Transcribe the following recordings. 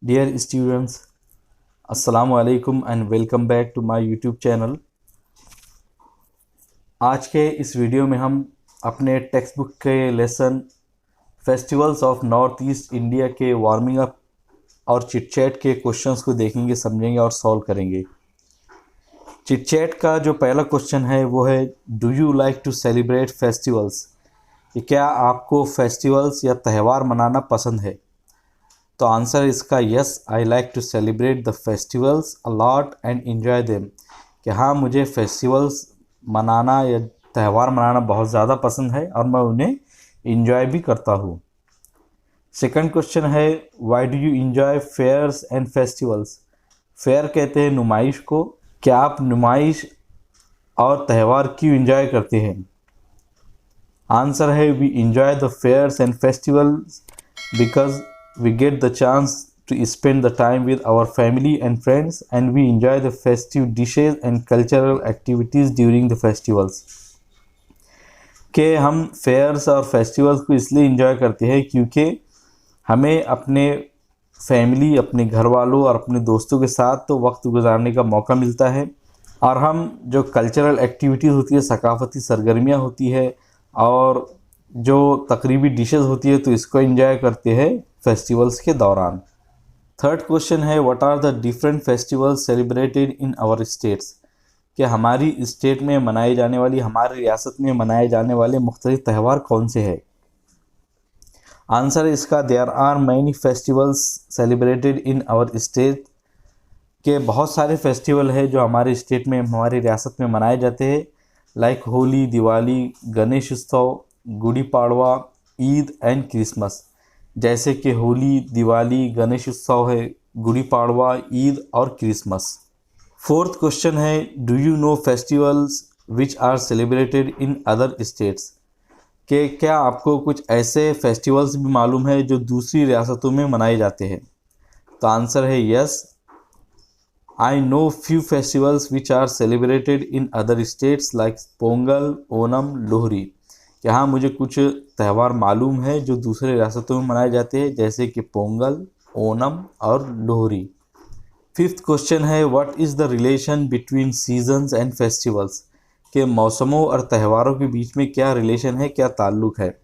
Dear students, Assalamu alaikum and welcome back to my YouTube channel। आज के इस video में हम अपने टेक्स्ट बुक के lesson festivals of north east India के वार्मिंग अप और चिटचैट के क्वेश्चंस को देखेंगे, समझेंगे और सॉल्व करेंगे। चिटचैट का जो पहला क्वेश्चन है वो है, do you like to celebrate festivals? कि क्या आपको फेस्टिवल्स या त्यौहार मनाना पसंद है? तो आंसर इसका yes, I like to celebrate the festivals a lot and enjoy them. कि हाँ, मुझे फेस्टिवल्स मनाना या त्यौहार मनाना बहुत ज़्यादा पसंद है और मैं उन्हें इंजॉय भी करता हूँ। सेकंड क्वेश्चन है, why do you enjoy fairs and festivals? Fair कहते हैं नुमाइश को। क्या आप नुमाइश और त्यौहार क्यों इंजॉय करते हैं? आंसर है, we enjoy the fairs and festivals because we get the chance to spend the time with our family and friends, and we enjoy the festive dishes and cultural activities during the festivals। के हम fears और festivals को इसलिए enjoy करते हैं क्योंकि हमें अपने फैमिली, अपने घर वालों और अपने दोस्तों के साथ तो वक्त गुजारने का मौका मिलता है, और हम जो कल्चरल एक्टिविटीज़ होती है, सकाफती सरगर्मियाँ होती है और जो तकरीबी डिशेस होती है, तो इसको एंजॉय करते हैं फेस्टिवल्स के दौरान। थर्ड क्वेश्चन है, what are the different festivals celebrated in our states? कि हमारी स्टेट में मनाई जाने वाली, हमारी रियासत में मनाए जाने वाले मुख्तलिफ त्यौहार कौन से हैं? आंसर है इसका, there are many festivals celebrated in our state. के बहुत सारे फेस्टिवल है जो हमारे स्टेट में, हमारी रियासत में मनाए जाते हैं, लाइक होली, दिवाली, गणेश उत्सव, गुड़ी पाड़वा, ईद एंड क्रिसमस। जैसे कि होली, दिवाली, गणेश उत्सव है, गुड़ी पाड़वा, ईद और क्रिसमस। फोर्थ क्वेश्चन है, do you know festivals which are celebrated in other states? कि क्या आपको कुछ ऐसे फेस्टिवल्स भी मालूम है जो दूसरी रियासतों में मनाए जाते हैं? तो आंसर है yes, I know few festivals which are celebrated in other states like Pongal, Onam, Lohri. यहाँ मुझे कुछ त्यौहार मालूम है जो दूसरे रियासतों में मनाए जाते हैं, जैसे कि पोंगल, ओनम और लोहरी। फिफ्थ क्वेश्चन है, what is the relation between seasons and festivals? के मौसमों और त्यौहारों के बीच में क्या रिलेशन है, क्या ताल्लुक़ है?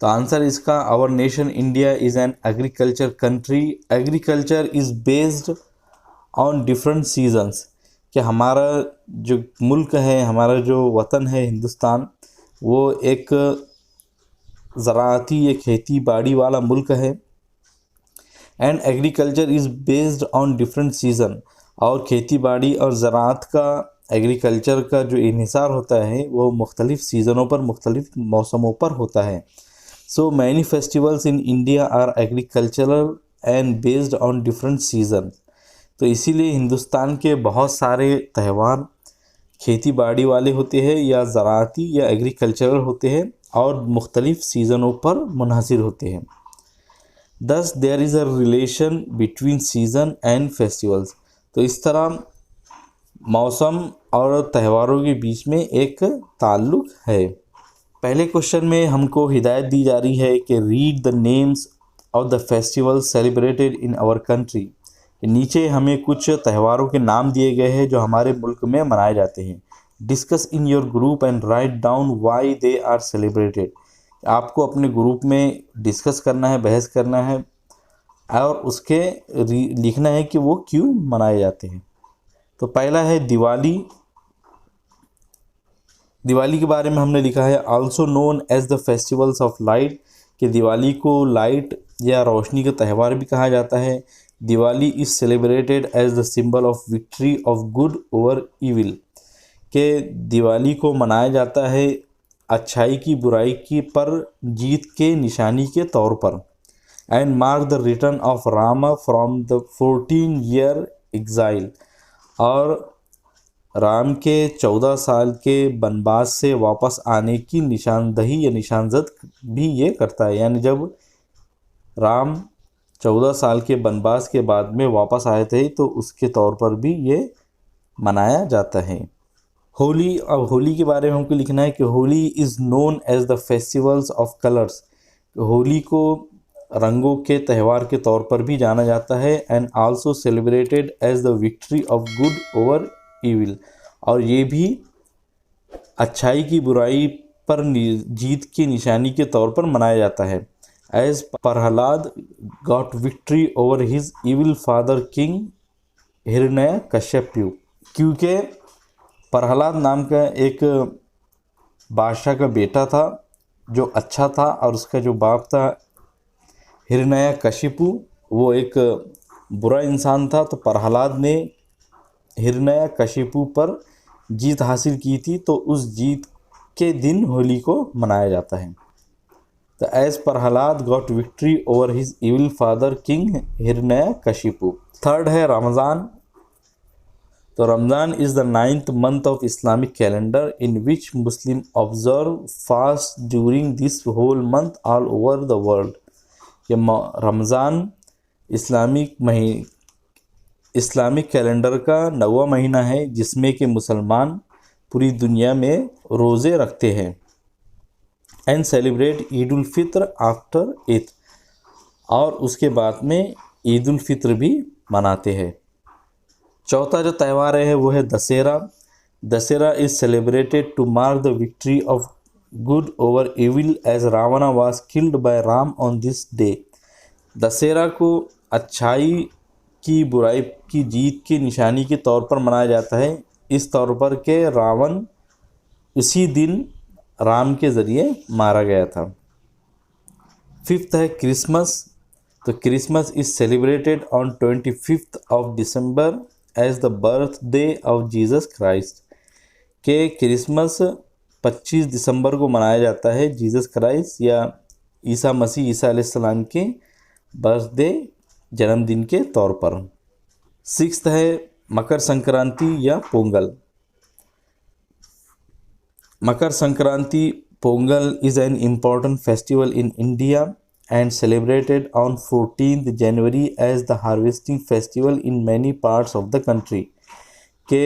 तो आंसर इसका, our nation India is an agriculture country. Agriculture is based on different seasons. कि हमारा जो मुल्क है, हमारा जो वतन है हिंदुस्तान, वो एक ज़राअती, एक खेती बाड़ी वाला मुल्क है। And agriculture is based on different season. और खेती बाड़ी और ज़राअत का, एग्रीकल्चर का जो इन्हिसार होता है वो मुख्तलिफ़ सीज़नों पर, मुख्तलिफ़ मौसमों पर होता है। So many festivals in India are agricultural and based on different season. तो इसीलिए हिंदुस्तान के बहुत सारे त्यौहार खेती बाड़ी वाले होते हैं, या ज़राअती या एग्रीकल्चरल होते हैं, और मुख्तलिफ़ सीज़नों पर मुनहसिर होते हैं। Thus there is a relation between season and festivals. तो इस तरह मौसम और त्यौहारों के बीच में एक ताल्लुक़ है। पहले क्वेश्चन में हमको हिदायत दी जा रही है कि read the names of the festivals celebrated in our country. नीचे हमें कुछ त्योहारों के नाम दिए गए हैं जो हमारे मुल्क में मनाए जाते हैं। Discuss in your group and write down why they are celebrated. आपको अपने ग्रुप में डिस्कस करना है, बहस करना है, और उसके लिखना है कि वो क्यों मनाए जाते हैं। तो पहला है दिवाली। दिवाली के बारे में हमने लिखा है, also known as the festivals of light. कि दिवाली को लाइट या रोशनी का त्यौहार भी कहा जाता है। Diwali is celebrated as the symbol of victory of good over evil. के दिवाली को मनाया जाता है अच्छाई की बुराई की पर जीत के निशानी के तौर पर। And mark the return of Rama from the 14 year exile. और राम के 14 साल के वनवास से वापस आने की निशानदही या निशानजद भी ये करता है। यानी जब राम 14 साल के वनवास के बाद में वापस आए थे, तो उसके तौर पर भी ये मनाया जाता है। होली, अब होली के बारे में हमको लिखना है कि Holi is known as the festivals of colours. Holi को रंगों के त्यौहार के तौर पर भी जाना जाता है and also celebrated as the victory of good over evil, और ये भी अच्छाई की बुराई पर जीत की निशानी के तौर पर मनाया जाता है। As Prahlad got victory over his evil father king Hiranyakashyapu, क्योंकि प्रहलाद नाम का एक बादशाह का बेटा था जो अच्छा था, और उसका जो बाप था हिरण्यकशिपु वो एक बुरा इंसान था। तो प्रहलाद ने हिरण्यकशिपु पर जीत हासिल की थी, तो उस जीत के दिन होली को मनाया जाता है। तो as Prahlad got victory over his evil father king Hiranyakashipu. Third है रमज़ान। तो Ramzan is the 9th month of Islamic calendar in which Muslim observe fast during this whole month all over the world. ये रमज़ान इस्लामिक कैलेंडर का 9वां महीना है जिसमें कि मुसलमान पूरी दुनिया में रोज़े रखते हैं and celebrate Eid ul Fitr after Eid, और उसके बाद में ईद उल फित्र भी मनाते हैं। चौथा जो त्यौहार है वो है Dussehra. Dussehra is celebrated to mark the victory of good over evil as Ravana was killed by Ram on this day. Dussehra को अच्छाई की बुराई की जीत की निशानी के तौर पर मनाया जाता है, इस तौर पर के रावण उसी दिन राम के ज़रिए मारा गया था। फिफ्थ है क्रिसमस। तो Christmas is celebrated on 25th of December as the birthday of Jesus Christ, के क्रिसमस 25 दिसंबर को मनाया जाता है जीसस क्राइस्ट या ईसा मसीह ईसा अलैहिस्सलाम के बर्थडे जन्मदिन के तौर पर। सिक्स्थ है मकर संक्रांति या Pongal. Makar Sankranti Pongal is an important festival in India and celebrated on 14th January as the harvesting festival in many parts of the country। के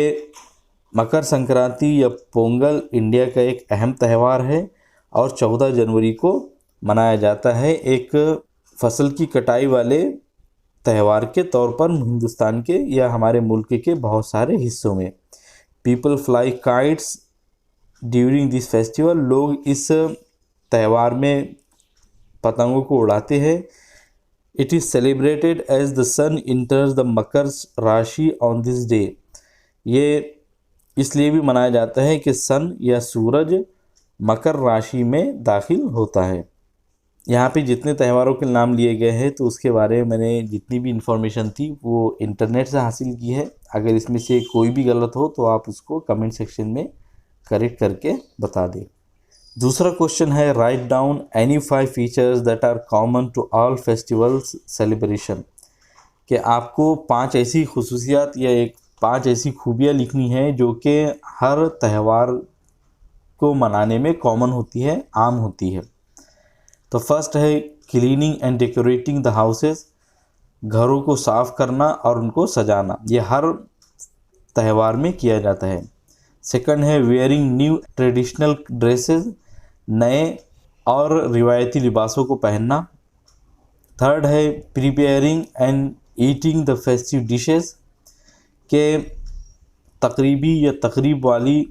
मकर संक्रांति या पोंगल इंडिया का एक अहम त्यौहार है और 14 जनवरी को मनाया जाता है एक फसल की कटाई वाले त्यौहार के तौर पर हिंदुस्तान के या हमारे मुल्क के बहुत सारे हिस्सों में। People fly kites during this festival, लोग इस त्यौहार में पतंगों को उड़ाते हैं। It is celebrated as the sun enters the makar rashi on this day. ये इसलिए भी मनाया जाता है कि सन या सूरज मकर राशि में दाखिल होता है। यहाँ पे जितने त्यौहारों के नाम लिए गए हैं तो उसके बारे में मैंने जितनी भी इन्फॉर्मेशन थी वो इंटरनेट से हासिल की है। अगर इसमें से कोई भी गलत हो तो आप उसको कमेंट सेक्शन में करेक्ट करके बता दें। दूसरा क्वेश्चन है write down any 5 features that are common to all festivals celebration, कि आपको 5 ऐसी खुसूसियात या 5 ऐसी खूबियाँ लिखनी है जो कि हर त्यौहार को मनाने में कॉमन होती है, आम होती है। तो फर्स्ट है cleaning and decorating the houses, घरों को साफ़ करना और उनको सजाना, ये हर त्यौहार में किया जाता है। सेकंड है वेयरिंग न्यू ट्रेडिशनल ड्रेसेस, नए और रिवायती लिबासों को पहनना। थर्ड है preparing and eating the festive dishes, के तकरीबी या तकरीब वाली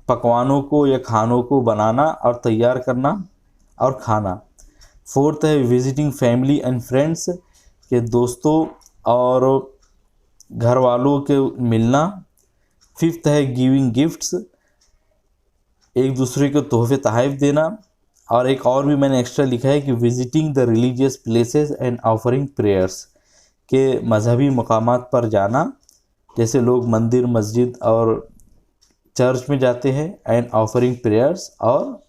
पकवानों को या खानों को बनाना और तैयार करना और खाना। फोर्थ है विजिटिंग फैमिली एंड फ्रेंड्स, के दोस्तों और घर वालों के मिलना। फिफ्थ है गिविंग गिफ्ट्स, एक दूसरे को तोहफे तोहफ़ देना। और एक और भी मैंने एक्स्ट्रा लिखा है कि visiting the religious places and offering prayers, के मजहबी मकामात पर जाना, जैसे लोग मंदिर मस्जिद और चर्च में जाते हैं, एंड ऑफरिंग प्रेयर्स, और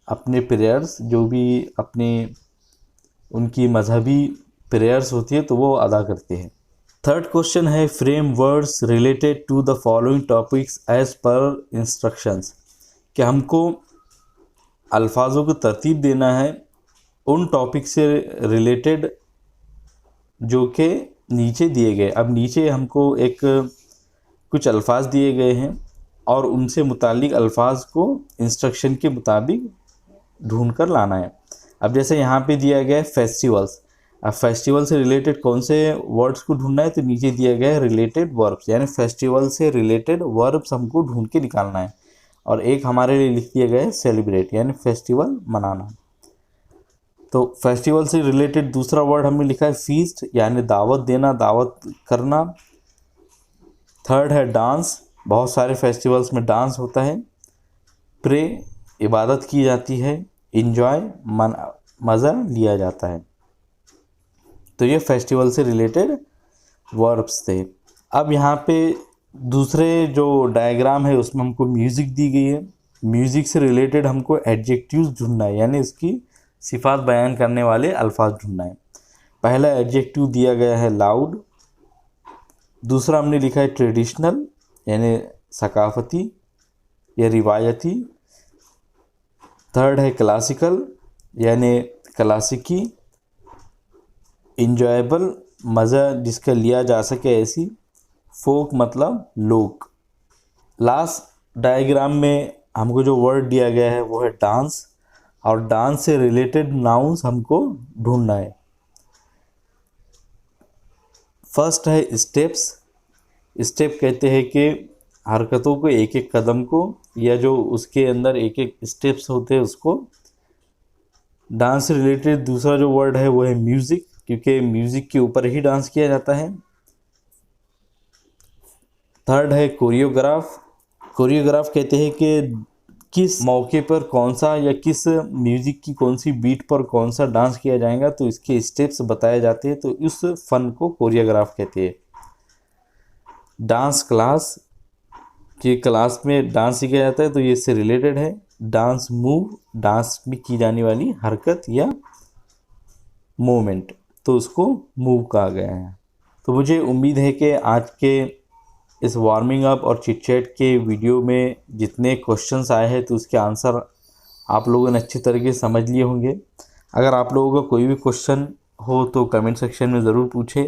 अपने प्रेयर्स जो भी अपने उनकी मजहबी प्रेयर्स होती है तो वो अदा करते हैं। थर्ड क्वेश्चन है frame words related to the following topics as per instructions, कि हमको अल्फाजों को तरतीब देना है उन टॉपिक से रिलेटेड जो कि नीचे दिए गए। अब नीचे हमको एक कुछ अल्फाज दिए गए हैं और उनसे मुतालिक अल्फाज को इंस्ट्रक्शन के मुताबिक ढूंढ कर लाना है। अब जैसे यहाँ पे दिया गया है फेस्टिवल्स, अब फेस्टिवल से रिलेटेड कौन से वर्ड्स को ढूंढना है, तो नीचे दिया गया है रिलेटेड वर्ब्स, यानी फेस्टिवल से रिलेटेड वर्ब्स हमको ढूंढ के निकालना है। और एक हमारे लिए लिख दिया गया है सेलिब्रेट, यानी फेस्टिवल मनाना। तो फेस्टिवल से रिलेटेड दूसरा वर्ड हमने लिखा है फीस्ट, यानी दावत देना, दावत करना। थर्ड है डांस, बहुत सारे फेस्टिवल्स में डांस होता है। प्रे, इबादत की जाती है। इंजॉय, मज़ा लिया जाता है। तो ये फेस्टिवल से रिलेटेड वर्ब्स थे। अब यहाँ पे दूसरे जो डायग्राम है उसमें हमको म्यूज़िक दी गई है। म्यूज़िक से रिलेटेड हमको एडजेक्टिव्स ढूंढना है, यानी इसकी सिफात बयान करने वाले अल्फाज ढूंढना है। पहला एडजेक्टिव दिया गया है लाउड। दूसरा हमने लिखा है ट्रेडिशनल, यानी सकाफती या रिवायती। थर्ड है क्लासिकल, यानी क्लासिकी। इंजॉयबल, मज़ा जिसका लिया जा सके ऐसी। फोक मतलब लोक। लास्ट डायग्राम में हमको जो वर्ड दिया गया है वो है डांस, और डांस से रिलेटेड नाउन्स हमको ढूंढना है। फर्स्ट है स्टेप्स। स्टेप कहते हैं कि हरकतों को, एक एक कदम को, या जो उसके अंदर एक एक स्टेप्स होते हैं उसको। डांस से रिलेटेड दूसरा जो वर्ड है वो है म्यूज़िक, क्योंकि म्यूज़िक के ऊपर ही डांस किया जाता है। थर्ड है कोरियोग्राफ। कोरियोग्राफ कहते हैं कि किस मौके पर कौन सा, या किस म्यूज़िक की कौन सी बीट पर कौन सा डांस किया जाएगा, तो इसके स्टेप्स बताए जाते हैं, तो उस फन को कोरियोग्राफ कहते हैं। डांस क्लास, कि क्लास में डांस सीखा जाता है, तो ये इससे रिलेटेड है। डांस मूव, डांस में की जाने वाली हरकत या मूवमेंट, तो उसको मूव कहा गया है। तो मुझे उम्मीद है कि आज के इस वार्मिंग अप और चिट चैट के वीडियो में जितने क्वेश्चंस आए हैं तो उसके आंसर आप लोगों ने अच्छी तरीके से समझ लिए होंगे। अगर आप लोगों का कोई भी क्वेश्चन हो तो कमेंट सेक्शन में ज़रूर पूछें।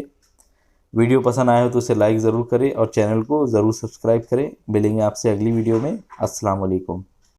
वीडियो पसंद आया हो तो उसे लाइक ज़रूर करें और चैनल को ज़रूर सब्सक्राइब करें। मिलेंगे आपसे अगली वीडियो में। अस्सलाम वालेकुम।